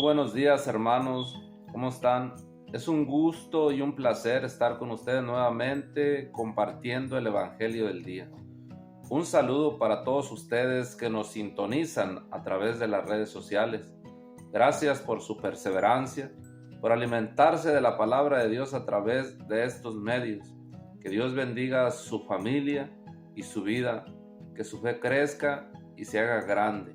buenos días, hermanos. ¿Cómo están? Es un gusto y un placer estar con ustedes nuevamente compartiendo el Evangelio del día. Un saludo para todos ustedes que nos sintonizan a través de las redes sociales. Gracias por su perseverancia, por alimentarse de la palabra de Dios a través de estos medios. Que Dios bendiga a su familia y su vida, que su fe crezca y se haga grande.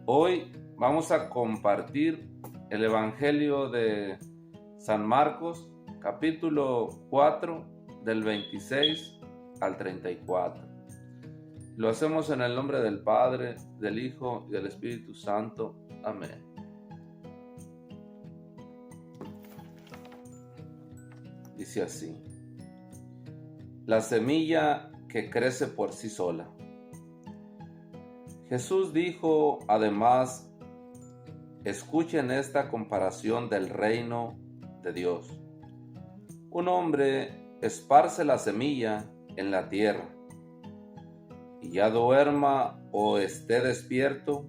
Hoy vamos a compartir el Evangelio de San Marcos, capítulo 4, del 26 al 34. Lo hacemos en el nombre del Padre, del Hijo y del Espíritu Santo. Amén. Dice así: la semilla que crece por sí sola. Jesús dijo además: escuchen esta comparación del reino de Dios. Un hombre esparce la semilla en la tierra, y ya duerma o esté despierto,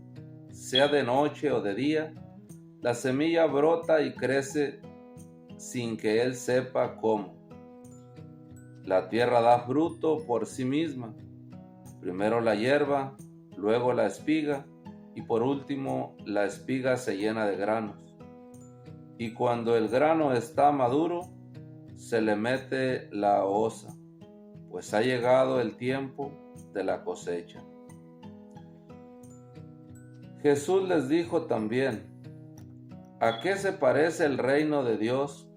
sea de noche o de día, la semilla brota y crece sin que él sepa cómo. La tierra da fruto por sí misma, primero la hierba, luego la espiga, y por último la espiga se llena de granos. Y cuando el grano está maduro, se le mete la hoza, pues ha llegado el tiempo de la cosecha. Jesús les dijo también: ¿a qué se parece el reino de Dios?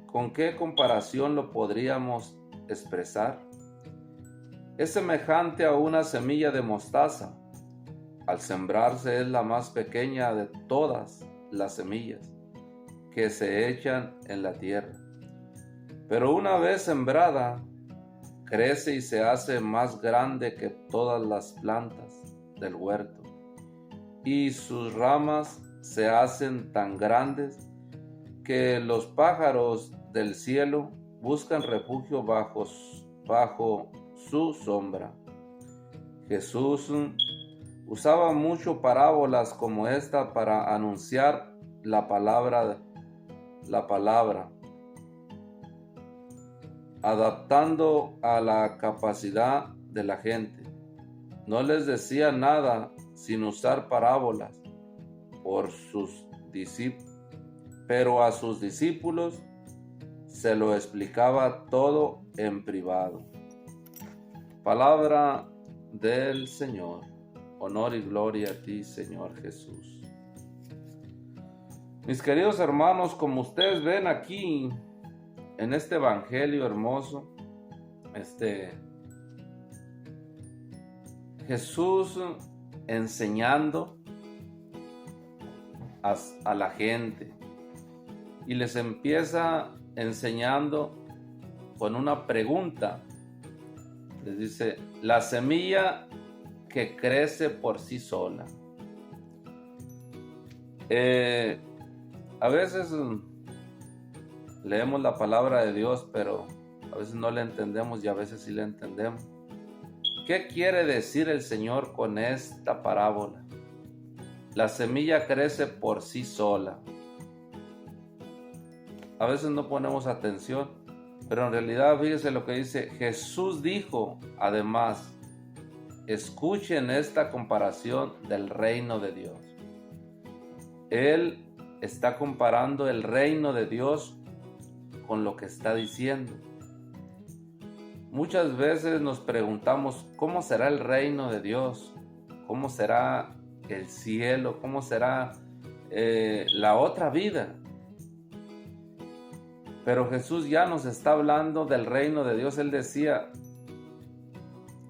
¿Con qué comparación lo podríamos expresar? Es semejante a una semilla de mostaza. Al sembrarse es la más pequeña de todas las semillas que se echan en la tierra. Pero una vez sembrada, crece y se hace más grande que todas las plantas del huerto, y sus ramas se hacen tan grandes que los pájaros del cielo buscan refugio bajo su sombra. Jesús usaba mucho parábolas como esta para anunciar la palabra, adaptando a la capacidad de la gente. No les decía nada sin usar parábolas pero a sus discípulos se lo explicaba todo en privado. Palabra del Señor. Honor y gloria a ti, Señor Jesús. Mis queridos hermanos, como ustedes ven aquí en este evangelio hermoso, Jesús enseñando a la gente, y les empieza enseñando con una pregunta. Les dice: la semilla que crece por sí sola. A veces leemos la palabra de Dios, pero a veces no la entendemos y a veces sí la entendemos. ¿Qué quiere decir el Señor con esta parábola? La semilla crece por sí sola. A veces no ponemos atención, pero en realidad fíjese lo que dice. Jesús dijo además: escuchen esta comparación del reino de Dios. Él está comparando el reino de Dios con lo que está diciendo. Muchas veces nos preguntamos: ¿cómo será el reino de Dios? ¿Cómo será el cielo? ¿Cómo será la otra vida? Pero Jesús ya nos está hablando del reino de Dios. Él decía: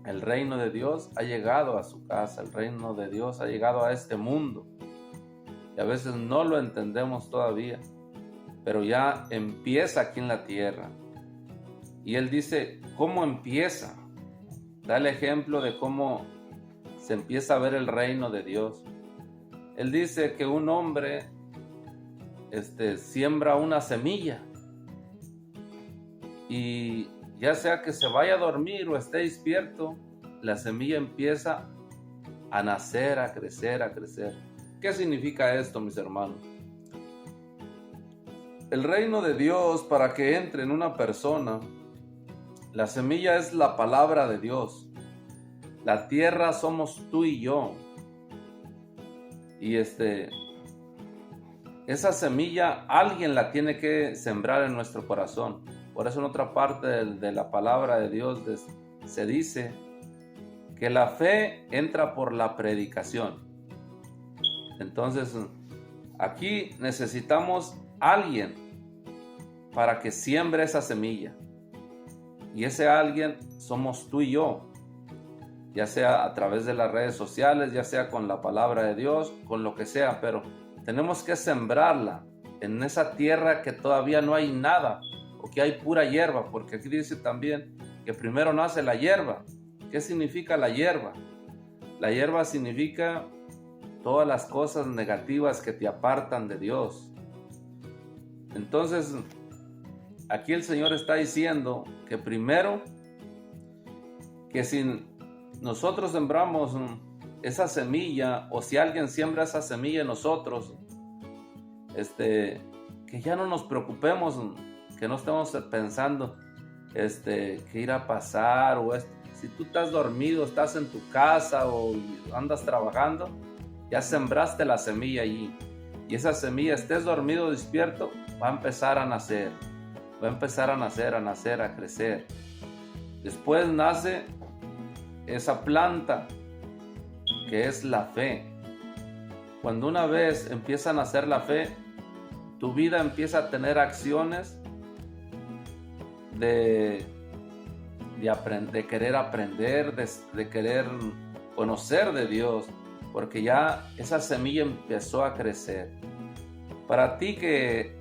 el reino de Dios ha llegado a su casa, el reino de Dios ha llegado a este mundo. Y a veces no lo entendemos todavía, pero ya empieza aquí en la tierra. Y Él dice: ¿cómo empieza? Da el ejemplo de cómo se empieza a ver el reino de Dios. Él dice que un hombre siembra una semilla, y ya sea que se vaya a dormir o esté despierto, la semilla empieza a nacer, a crecer, a crecer. ¿Qué significa esto, mis hermanos? El reino de Dios, para que entre en una persona, la semilla es la palabra de Dios. La tierra somos tú y yo. Y esa semilla alguien la tiene que sembrar en nuestro corazón. Por eso en otra parte de la palabra de Dios se dice que la fe entra por la predicación. Entonces, aquí necesitamos alguien para que siembre esa semilla. Y ese alguien somos tú y yo. Ya sea a través de las redes sociales, ya sea con la palabra de Dios, con lo que sea, pero tenemos que sembrarla en esa tierra que todavía no hay nada o que hay pura hierba, porque aquí dice también que primero nace la hierba. ¿Qué significa la hierba? La hierba significa todas las cosas negativas que te apartan de Dios. Entonces, aquí el Señor está diciendo que primero, que si nosotros sembramos esa semilla, o si alguien siembra esa semilla en nosotros, que ya no nos preocupemos, que no estemos pensando qué irá a pasar, o si tú estás dormido, estás en tu casa o andas trabajando, ya sembraste la semilla allí, y esa semilla, estés dormido o despierto, va a empezar a nacer, a crecer. Después nace esa planta que es la fe. Cuando una vez empieza a nacer la fe, tu vida empieza a tener acciones de querer aprender, de querer conocer de Dios, porque ya esa semilla empezó a crecer. Para ti que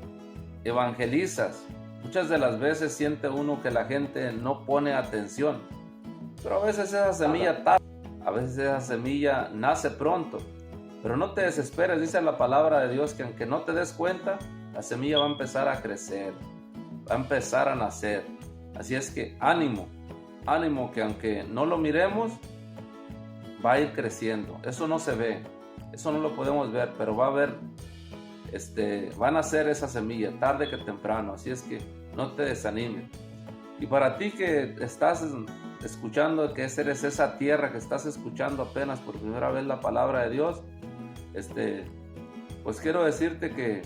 evangelizas, muchas de las veces siente uno que la gente no pone atención, pero a veces esa semilla tarda, a veces esa semilla nace pronto, pero no te desesperes. Dice la palabra de Dios que aunque no te des cuenta, la semilla va a empezar a crecer, va a empezar a nacer. Así es que ánimo, que aunque no lo miremos, va a ir creciendo. Eso no se ve, eso no lo podemos ver, pero va a haber, va a nacer esa semilla tarde que temprano. Así es que no te desanimes. Y para ti que estás escuchando, que eres esa tierra, que estás escuchando apenas por primera vez la palabra de Dios, pues quiero decirte que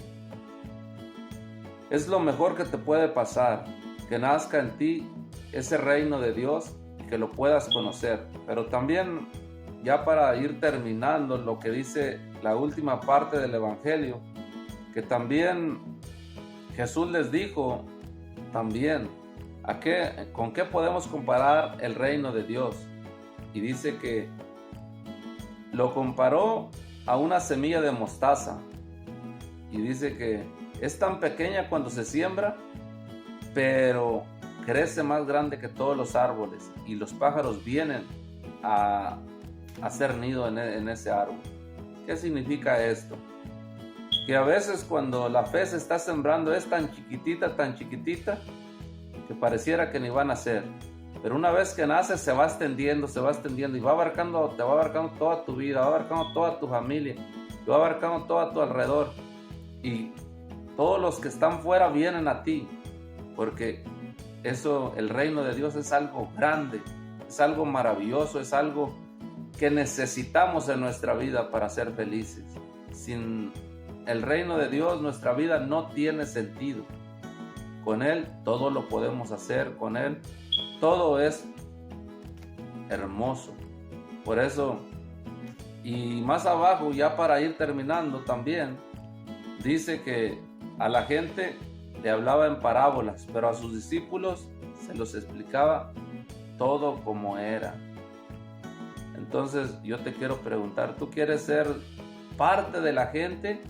es lo mejor que te puede pasar, que nazca en ti ese reino de Dios y que lo puedas conocer. Pero también, ya para ir terminando, lo que dice la última parte del Evangelio, que también Jesús les dijo también, ¿con qué podemos comparar el reino de Dios? Y dice que lo comparó a una semilla de mostaza. Y dice que es tan pequeña cuando se siembra, pero crece más grande que todos los árboles. Y los pájaros vienen a hacer nido en ese árbol. ¿Qué significa esto? Que a veces cuando la fe se está sembrando es tan chiquitita, que pareciera que ni van a nacer, pero una vez que nace se va extendiendo y te va abarcando toda tu vida, va abarcando toda tu familia, te va abarcando todo a tu alrededor, y todos los que están fuera vienen a ti, porque eso, el reino de Dios es algo grande, es algo maravilloso, es algo que necesitamos en nuestra vida para ser felices. Sin el reino de Dios nuestra vida no tiene sentido. Con Él todo lo podemos hacer, con Él todo es hermoso. Por eso, y más abajo, ya para ir terminando también, dice que a la gente le hablaba en parábolas, pero a sus discípulos se los explicaba todo como era. Entonces yo te quiero preguntar, ¿tú quieres ser parte de la gente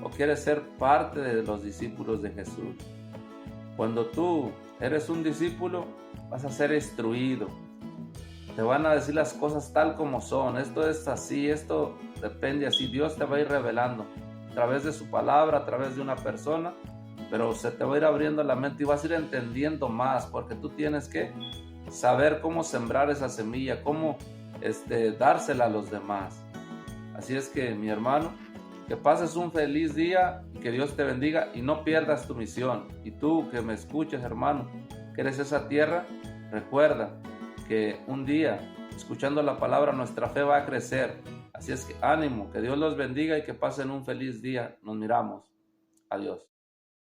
o quieres ser parte de los discípulos de Jesús? Cuando tú eres un discípulo, vas a ser instruido. Te van a decir las cosas tal como son. Esto es así, esto depende así. Dios te va a ir revelando a través de su palabra, a través de una persona, pero se te va a ir abriendo la mente y vas a ir entendiendo más, porque tú tienes que saber cómo sembrar esa semilla, cómo dársela a los demás. Así es que, mi hermano, Que pases un feliz día y que Dios te bendiga y no pierdas tu misión. Y tú que me escuches, hermano, que eres esa tierra, recuerda que un día, escuchando la palabra, nuestra fe va a crecer. Así es que ánimo, que Dios los bendiga y que pasen un feliz día. Nos miramos. Adiós.